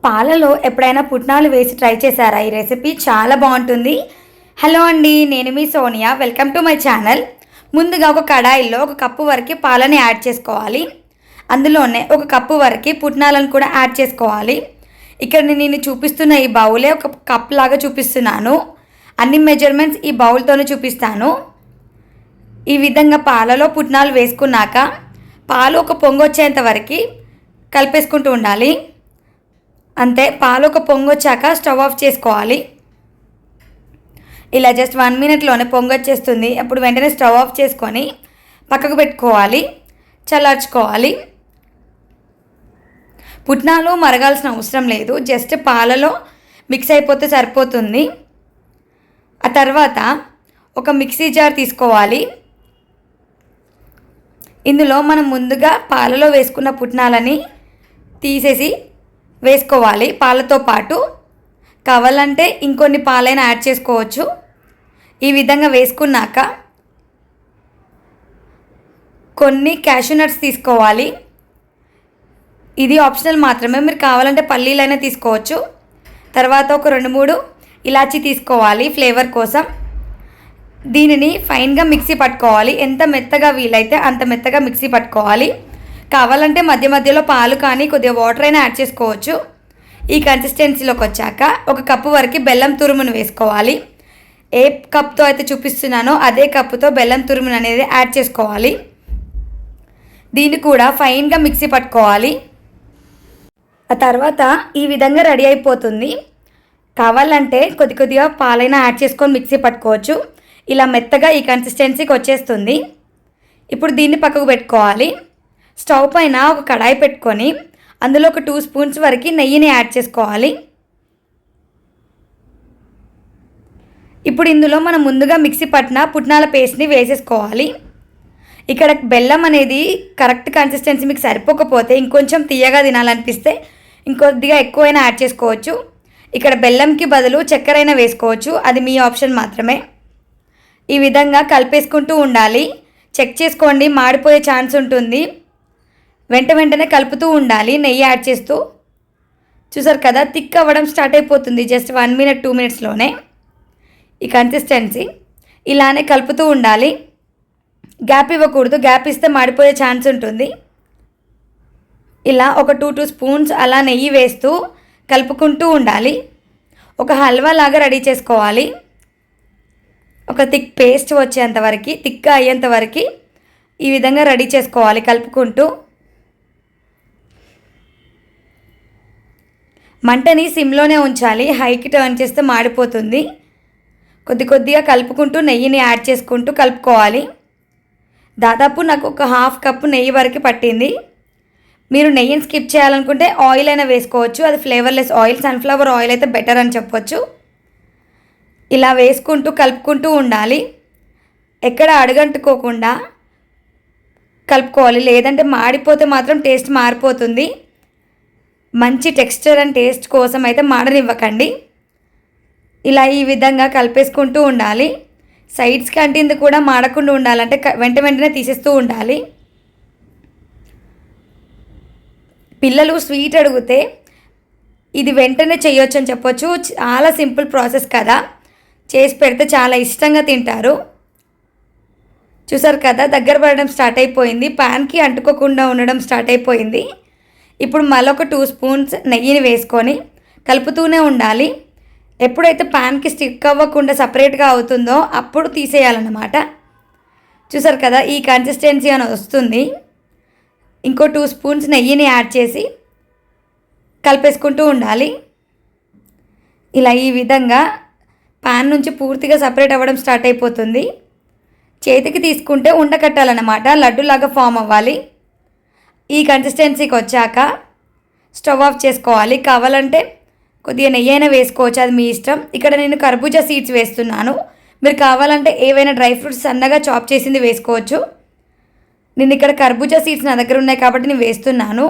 పాలలో ఎప్పుడైనా పుట్నాలు వేసి ట్రై చేశారా? ఈ రెసిపీ చాలా బాగుంటుంది. హలో అండి, నేను మీ Sonia. Welcome to my channel. ముందుగా ఒక కడాయిలో ఒక కప్పు వరకు పాలని యాడ్ చేసుకోవాలి. అందులోనే ఒక కప్పు వరకు పుట్నాలను కూడా యాడ్ చేసుకోవాలి. ఇక్కడ నేను చూపిస్తున్న ఈ బౌలే ఒక కప్ లాగా చూపిస్తున్నాను. అన్ని మెజర్మెంట్స్ ఈ బౌల్తోనే చూపిస్తాను. ఈ విధంగా పాలలో పుట్నాలు వేసుకున్నాక పాలు ఒక పొంగు వచ్చేంత వరకు కలిపేసుకుంటూ ఉండాలి. అంతే, పాలు ఒక పొంగు వచ్చాక స్టవ్ ఆఫ్ చేసుకోవాలి. ఇలా జస్ట్ 1 మినిట్లోనే పొంగు వచ్చేస్తుంది. అప్పుడు వెంటనే స్టవ్ ఆఫ్ చేసుకొని పక్కకు పెట్టుకోవాలి, చల్లార్చుకోవాలి. పుట్నాలు మరగాల్సిన అవసరం లేదు, జస్ట్ పాలలో మిక్స్ అయిపోతే సరిపోతుంది. ఆ తర్వాత ఒక మిక్సీ జార్ తీసుకోవాలి. ఇందులో మనం ముందుగా పాలలో వేసుకున్న పుట్నాలని తీసేసి వేసుకోవాలి. పాలతో పాటు కావాలంటే ఇంకొన్ని పాలైనా యాడ్ చేసుకోవచ్చు. ఈ విధంగా వేసుకున్నాక కొన్ని క్యాషూ నట్స్ తీసుకోవాలి. ఇది ఆప్షనల్ మాత్రమే, మీరు కావాలంటే పల్లీలైనా తీసుకోవచ్చు. తర్వాత ఒక 2-3 ఇలాచీ తీసుకోవాలి ఫ్లేవర్ కోసం. దీనిని ఫైన్గా మిక్సీ పట్టుకోవాలి. ఎంత మెత్తగా వీలైతే అంత మెత్తగా మిక్సీ పట్టుకోవాలి. కావాలంటే మధ్య మధ్యలో పాలు కానీ కొద్దిగా వాటర్ అయినా యాడ్ చేసుకోవచ్చు. ఈ కన్సిస్టెన్సీలోకి వచ్చాక ఒక కప్పు వరకు బెల్లం తురుమును వేసుకోవాలి. ఏ కప్తో అయితే చూపిస్తున్నానో అదే కప్పుతో బెల్లం తురుమును అనేది యాడ్ చేసుకోవాలి. దీన్ని కూడా ఫైన్గా మిక్సీ పట్టుకోవాలి. ఆ తర్వాత ఈ విధంగా రెడీ అయిపోతుంది. కావాలంటే కొద్దిగా పాలైనా యాడ్ చేసుకొని మిక్సీ పట్టుకోవచ్చు. ఇలా మెత్తగా ఈ కన్సిస్టెన్సీకి వచ్చేస్తుంది. ఇప్పుడు దీన్ని పక్కకు పెట్టుకోవాలి. స్టవ్ పైన ఒక కడాయి పెట్టుకొని అందులో ఒక 2 స్పూన్స్ వరకు నెయ్యిని యాడ్ చేసుకోవాలి. ఇప్పుడు ఇందులో మనం ముందుగా మిక్సీ పట్టిన పుట్నాల పేస్ట్ని వేసేసుకోవాలి. ఇక్కడ బెల్లం అనేది కరెక్ట్ కన్సిస్టెన్సీ మీకు సరిపోకపోతే ఇంకొంచెం తీయగా తినాలనిపిస్తే ఇంకొద్దిగా ఎక్కువైనా యాడ్ చేసుకోవచ్చు. ఇక్కడ బెల్లంకి బదులు చక్కెర అయినా వేసుకోవచ్చు, అది మీ ఆప్షన్ మాత్రమే. ఈ విధంగా కలిపేసుకుంటూ ఉండాలి. చెక్ చేసుకోండి, మాడిపోయే ఛాన్స్ ఉంటుంది. వెంటనే కలుపుతూ ఉండాలి నెయ్యి యాడ్ చేస్తూ. చూసారు కదా, థిక్ అవ్వడం స్టార్ట్ అయిపోతుంది జస్ట్ 1 మినిట్ 2 మినిట్స్లోనే. ఈ కన్సిస్టెన్సీ ఇలానే కలుపుతూ ఉండాలి. గ్యాప్ ఇవ్వకూడదు, గ్యాప్ ఇస్తే మాడిపోయే ఛాన్స్ ఉంటుంది. ఇలా ఒక 2 స్పూన్స్ అలా నెయ్యి వేస్తూ కలుపుకుంటూ ఉండాలి. ఒక హల్వా లాగా రెడీ చేసుకోవాలి. ఒక థిక్ పేస్ట్ వచ్చేంత వరకు, థిక్గా అయ్యేంత వరకు ఈ విధంగా రెడీ చేసుకోవాలి కలుపుకుంటూ. మంటని సిమ్లోనే ఉంచాలి, హైకి టర్న్ చేస్తే మాడిపోతుంది. కొద్దిగా కలుపుకుంటూ నెయ్యిని యాడ్ చేసుకుంటూ కలుపుకోవాలి. దాదాపు నాకు ఒక 1/2 కప్పు నెయ్యి వరకు పట్టింది. మీరు నెయ్యిని స్కిప్ చేయాలనుకుంటే ఆయిల్ అయినా వేసుకోవచ్చు, అది ఫ్లేవర్లెస్ ఆయిల్. సన్ఫ్లవర్ ఆయిల్ అయితే బెటర్ అని చెప్పొచ్చు. ఇలా వేసుకుంటూ కలుపుకుంటూ ఉండాలి. ఎక్కడ అడుగంటుకోకుండా కలుపుకోవాలి, లేదంటే మాడిపోతే మాత్రం టేస్ట్ మారిపోతుంది. మంచి టెక్స్చర్ అండ్ టేస్ట్ కోసం అయితే మాడనివ్వకండి. ఇలా ఈ విధంగా కలిపేసుకుంటూ ఉండాలి. సైడ్స్కి అంటింది కూడా మాడకుండా ఉండాలంటే వెంటనే తీసేస్తూ ఉండాలి. పిల్లలు స్వీట్ అడిగితే ఇది వెంటనే చేయొచ్చు అని చెప్పొచ్చు. చాలా సింపుల్ ప్రాసెస్ కదా, చేసి పెడితే చాలా ఇష్టంగా తింటారు. చూసారు కదా, దగ్గర పడడం స్టార్ట్ అయిపోయింది, ప్యాన్కి అంటుకోకుండా ఉండడం స్టార్ట్ అయిపోయింది. ఇప్పుడు మరొక 2 స్పూన్స్ నెయ్యిని వేసుకొని కలుపుతూనే ఉండాలి. ఎప్పుడైతే ప్యాన్కి స్టిక్ అవ్వకుండా సపరేట్గా అవుతుందో అప్పుడు తీసేయాలన్నమాట. చూసారు కదా, ఈ కన్సిస్టెన్సీ అని వస్తుంది. ఇంకో 2 స్పూన్స్ నెయ్యిని యాడ్ చేసి కలిపేసుకుంటూ ఉండాలి. ఇలా ఈ విధంగా ప్యాన్ నుంచి పూర్తిగా సపరేట్ అవ్వడం స్టార్ట్ అయిపోతుంది. చేతికి తీసుకుంటే ఉండకట్టాలన్నమాట, లడ్డులాగా ఫామ్ అవ్వాలి. ఈ కన్సిస్టెన్సీకి వచ్చాక స్టవ్ ఆఫ్ చేసుకోవాలి. కావాలంటే కొద్దిగా నెయ్యి అయినా వేసుకోవచ్చు, అది మీ ఇష్టం. ఇక్కడ నేను కర్బూజా సీడ్స్ వేస్తున్నాను. మీరు కావాలంటే ఏవైనా డ్రై ఫ్రూట్స్ సన్నగా చాప్ చేసింది వేసుకోవచ్చు. నేను ఇక్కడ కర్బూజా సీడ్స్ నా దగ్గర ఉన్నాయి కాబట్టి నేను వేస్తున్నాను.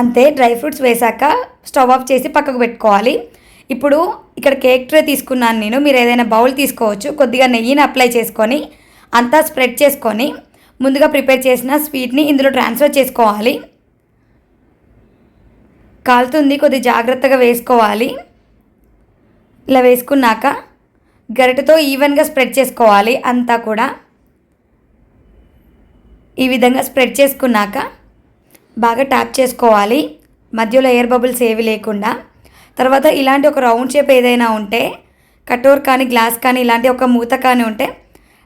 అంతే, డ్రై ఫ్రూట్స్ వేసాక స్టవ్ ఆఫ్ చేసి పక్కకు పెట్టుకోవాలి. ఇప్పుడు ఇక్కడ కేక్ ట్రే తీసుకున్నాను నేను, మీరు ఏదైనా బౌల్ తీసుకోవచ్చు. కొద్దిగా నెయ్యిని అప్లై చేసుకొని అంతా స్ప్రెడ్ చేసుకొని ముందుగా ప్రిపేర్ చేసిన స్వీట్ని ఇందులో ట్రాన్స్ఫర్ చేసుకోవాలి. కాలుతుంది, కొద్ది జాగ్రత్తగా వేసుకోవాలి. ఇలా వేసుకున్నాక గరిటెతో ఈవెన్గా స్ప్రెడ్ చేసుకోవాలి అంతా కూడా. ఈ విధంగా స్ప్రెడ్ చేసుకున్నాక బాగా ట్యాప్ చేసుకోవాలి, మధ్యలో ఎయిర్ బబుల్స్ ఏవి లేకుండా. తర్వాత ఇలాంటి ఒక రౌండ్ షేప్ ఏదైనా ఉంటే, కటోర్ కానీ గ్లాస్ కానీ ఇలాంటి ఒక మూత కానీ ఉంటే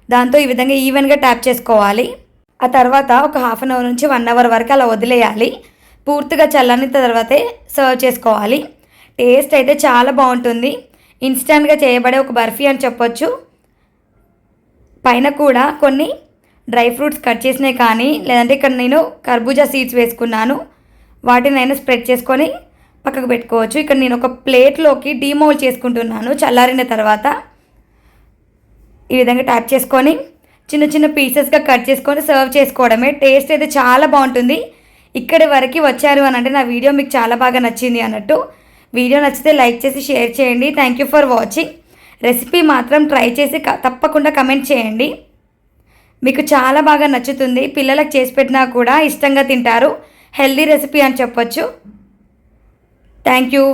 దాంతో ఈ విధంగా ఈవెన్గా ట్యాప్ చేసుకోవాలి. ఆ తర్వాత ఒక హాఫ్ అన్ అవర్ నుంచి 1 అవర్ వరకు అలా వదిలేయాలి. పూర్తిగా చల్లని తర్వాతే సర్వ్ చేసుకోవాలి. టేస్ట్ అయితే చాలా బాగుంటుంది. ఇన్స్టెంట్గా చేయబడే ఒక బర్ఫీ అని చెప్పొచ్చు. పైన కూడా కొన్ని డ్రై ఫ్రూట్స్ కట్ చేసినవి కానీ, లేదంటే ఇక్కడ నేను కర్బూజా సీడ్స్ వేసుకున్నాను, వాటిని నేను స్ప్రెడ్ చేసుకొని పక్కకు పెట్టుకోవచ్చు. ఇక్కడ నేను ఒక ప్లేట్లోకి డీమౌల్డ్ చేసుకుంటున్నాను చల్లారిన తర్వాత. ఈ విధంగా ట్యాప్ చేసుకొని చిన్న చిన్న పీసెస్గా కట్ చేసుకొని సర్వ్ చేసుకోవడమే. టేస్ట్ అయితే చాలా బాగుంటుంది. ఇక్కడి వరకు వచ్చారు అని అంటే నా వీడియో మీకు చాలా బాగా నచ్చింది అన్నట్టు. వీడియో నచ్చితే లైక్ చేసి షేర్ చేయండి. Thank you for watching. Recipe మాత్రం ట్రై చేసి తప్పకుండా కమెంట్ చేయండి. మీకు చాలా బాగా నచ్చుతుంది. పిల్లలకు చేసి పెట్టినా కూడా ఇష్టంగా తింటారు. హెల్దీ రెసిపీ అని చెప్పొచ్చు. Thank you.